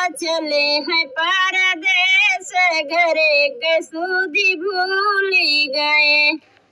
चले हैं परदेस, घरे के सूदी भूली गए।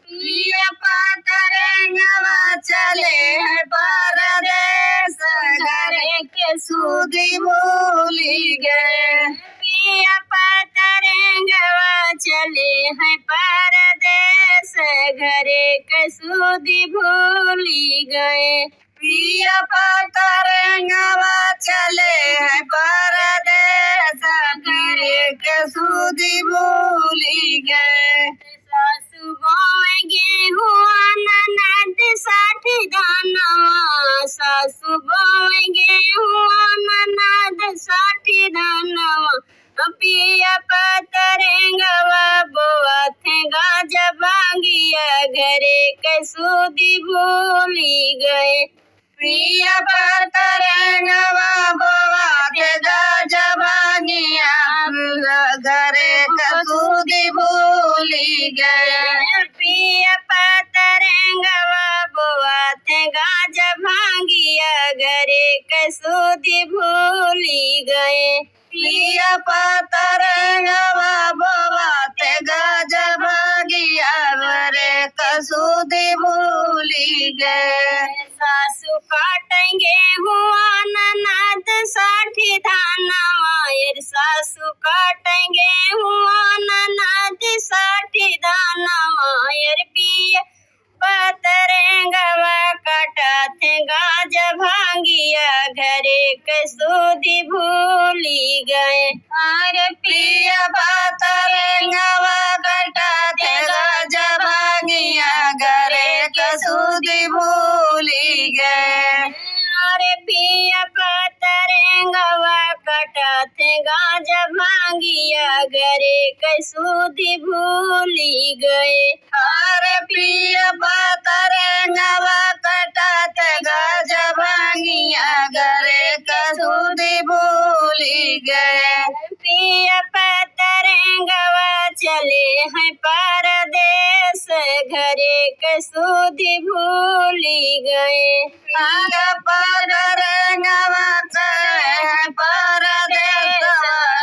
पिया पतरंगवा चले हैं परदेस, घरे के सूदी भूली गए। पिया पतरंगवा चले हैं परदेस, घरे के सूदी भूली गए। पिया पतरंगवा चले हैं परदेस, घरे के सूदी भूली गए। सासु बोए गेहूं ननद साठी दानवा, सासु बोए गेहूं ननद साठी दानवा। पिया पतरंगवा बोआ थे गाजा भांगिया, घरे के सूदी भूली गए। पिया पतरंगवा बोआ थे गाजा भांगिया, घरे के सूदी भूली गए। पिया पतरंगवा बोआ थे गाजा भांगिया, घरे के सूदी भूली गए। पिया पतरंगवा बोआ थे गाजा भांगिया, घरे के सूदी भूली गए। सासु काटेंगे हुआ ननद साठी धानवा, सासु काटेंगे हुआ ननद साठी धानवा। पिया पतरंगवा काटा थे गाजा भांगिया, घरे के सूदी भूली गए। अरे पिया पतरंगवा काटा थे गाजा भांगिया, घरे के सूदी भूली गए। अरे पिया पतरंगवा काटा थे गाजा भांगिया, घरे के सूदी भूली गए। अरे पिया पतरंगवा काटा थे गाजा भांगिया, घरे के सूदी भूली गए। पिया पतरंगवा चले हैं परदेस, घरे के सूदी भूली गए। पतरंगवा चले हैं परदेस,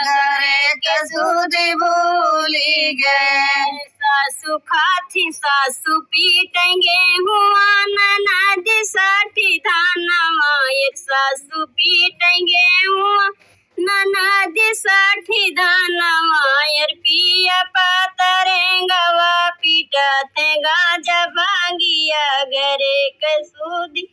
घरे के सूदी भूली गए। सासु खाती सासु पीटेंगे हुआ ननद साठी धानवा, सासु पीटेंगे हुआ ननद साठी धानवा। पिया पतरंगवा पीटा थे गाजा भांगिया, घरे के सूदी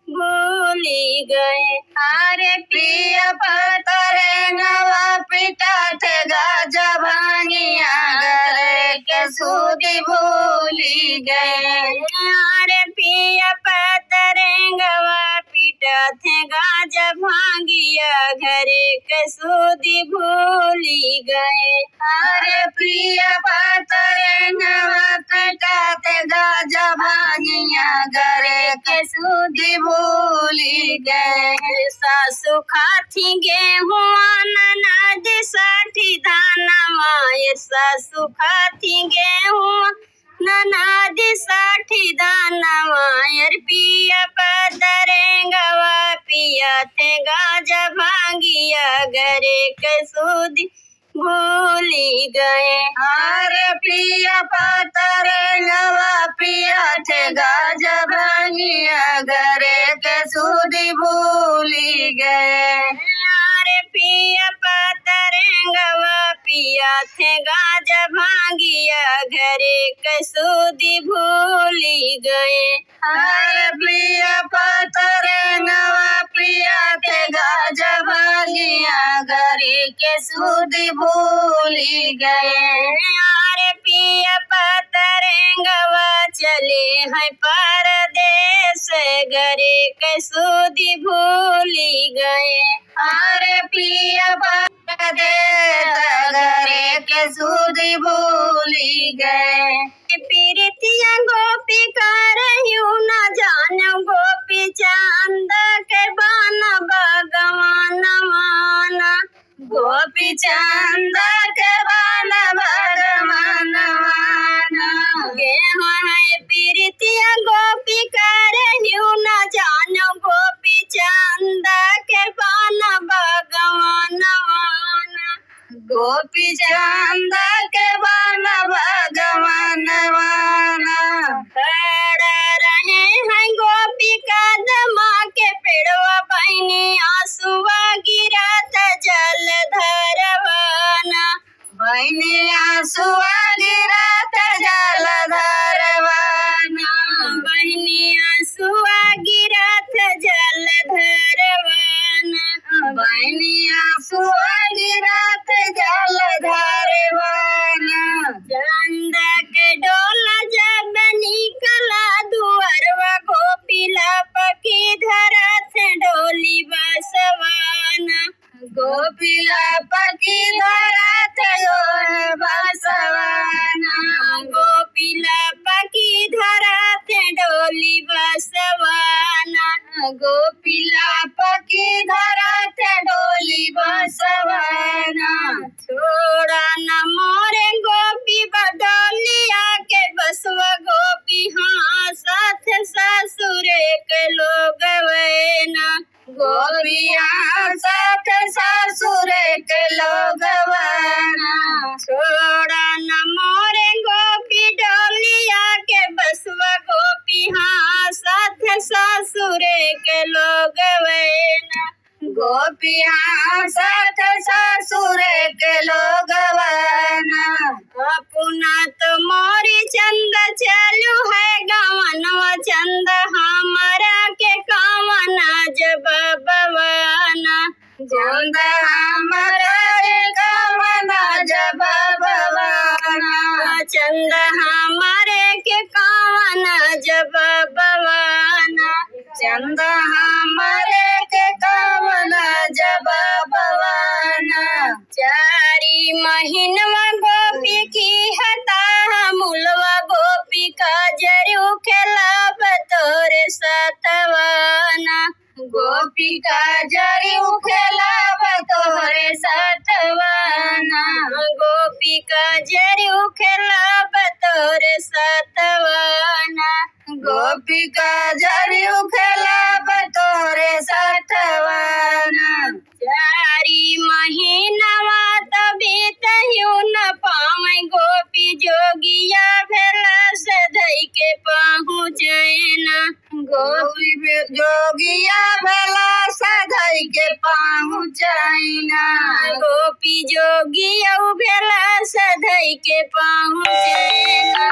भूली गए। अरे पिया पतरंगवा पीटा थे गाजा भांगिया, घरे के सूदी भूली गए। अरे पिया पतरंगवा पीटा थे गाजा भांगिया, घरे के सूदी भूली गए। अरे पिया पतरंगवा पीटा थे गाजा भांगिया, घरे के सूदी भूली गए। सासु खाती गेहूं ननद साठी धानवा, सासु खाती गेहूं ननद साठी धानवा। पिया पतरंगवा पिया थे गाजा भांगिया, घरे के सूदी भूली गए। अरे पिया पतरंगवा पिया थे गाजा भांगिया, घरे के सूदी भूली गए। अरे पिया पतरंगवा पिया थे गाजा भांगिया, घरे के सूदी भूली गए। अरे पिया पतरंगवा पिया थे गाजा भांगिया, घरे के सूदी भूली गए। अरे पिया पतरंगवा चले हैं परदेस, घरे के सूदी भूली गए। अरे पिया परदेस, घरे के सूदी भूली गए। प्रीतिया गोपी करहियो न जान गोपी चांद के बाना भगवान माना, गोपी चांद के बाना भगवान माना। गेहूं है प्रीतिया गोपी करहियो न जान गोपी चांद के बाना भगवान माना। गोपी चंद के बन भगवान वाना खड़ा रहे हैं गोपी कदमा के पेड़वा बहनी आंसुआ गिरत जल धरवाना बहनी आंसुआ गिरत जल धरवाना बहनी आंसुआ गिरत जल धरवाना बहनी आंसुआ गिरत जल धरवाना चंद के डोला जब निकला दुअरवा गोपी लपकी धरत डोली बसवाना गोपी लपकी धरत बसवाना गोपी लपकी धरत डोली बसवाना गोपी लपकी धरत डोली बसवाना छोड़ा न मोरे गोपी बडोलिया के बसवा गोपी हाँ साथ ससुरे के लोग वैना गोपिया साथ ससुरे के लोग वैना छोड़ा न मोरे गोपी डोलिया के बसवा गोपी हाँ साथ ससुरे के लोग वैना गोपिया साथ ससुरे के लोग वैना अपना तो मोरी चंद चलू है गवनवा चंद हमारा के कामना जब बवाना चंद हमारा के कामना जब बवाना चंद हमारे के कामना जब बवाना चंद हमारे के कामना जब बवाना चारी महीनवा गोपी की हता मुलवा गोपी का जरू खेला बतोरे सतवाना गोपी का जरू खेला बतोरे सतवाना गोपी का जरू खेला बतोरे सतवाना गोपी का जरू खेला बतोरे सतवाना चारी महीनवा तभी तयू न पावे गोपी जोगिया भेला सधई के पहुँचना गोपी जोगिया भेला सधई के पहुँचना गोपी जोगिया भेला सधई के पहुँचना